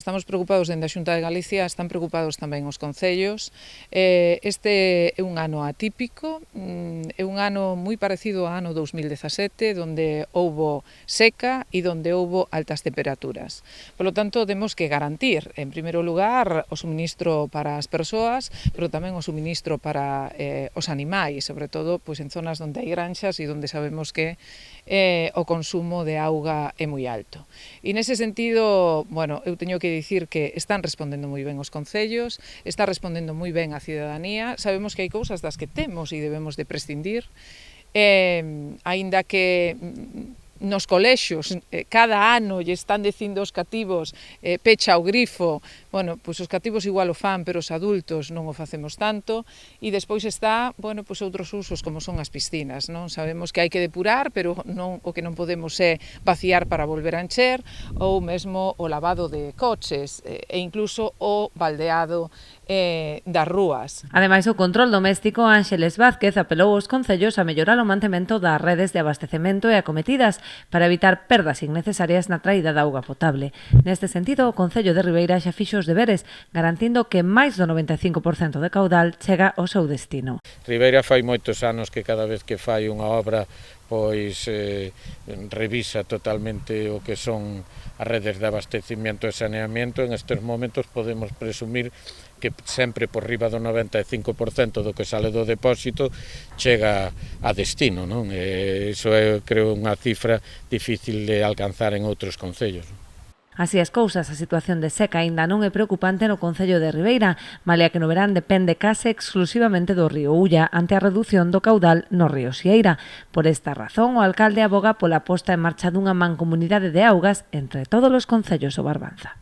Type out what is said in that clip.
Estamos preocupados dende a Xunta de Galicia, están preocupados tamén os concellos. Este é un ano atípico, é un ano moi parecido ao ano 2017, donde houbo seca e donde houbo altas temperaturas. Por lo tanto, temos que garantir, en primeiro lugar, o suministro para as persoas, pero tamén o suministro para os animais, sobre todo pois, en zonas onde hai granxas e onde sabemos que o consumo de auga é moi alto. E nese sentido, bueno, eu teño que dicir que están respondendo moi ben os concellos, está respondendo moi ben a cidadanía, sabemos que hai cousas das que temos e debemos de prescindir, aínda que nos colexios cada ano lle están dicindo os cativos pecha o grifo, bueno, pois os cativos igual o fan, pero os adultos non o facemos tanto, e despois está, bueno, pois outros usos como son as piscinas, non? Sabemos que hai que depurar, pero non, o que non podemos é vaciar para volver a encher, ou mesmo o lavado de coches, e incluso o baldeado das rúas. Ademais, o control doméstico, Ánxeles Vázquez apelou aos concellos a mellorar o mantemento das redes de abastecemento e acometidas para evitar perdas innecesarias na traída de auga potable. Neste sentido, o Concello de Ribeira xa fixo os deberes, garantindo que máis do 95% de caudal chega ao seu destino. Ribeira fai moitos anos que cada vez que fai unha obra pois revisa totalmente o que son as redes de abastecimiento e saneamento. En estes momentos podemos presumir que sempre por riba do 95% do que sale do depósito chega a destino, non? Iso é, creo, unha cifra difícil de alcanzar en outros concellos. Así as cousas, a situación de seca aínda non é preocupante no Concello de Ribeira, malia que no verán depende case exclusivamente do río Ulla ante a redución do caudal no río Xieira. Por esta razón, o alcalde aboga pola posta en marcha dunha mancomunidade de augas entre todos os concellos do Barbanza.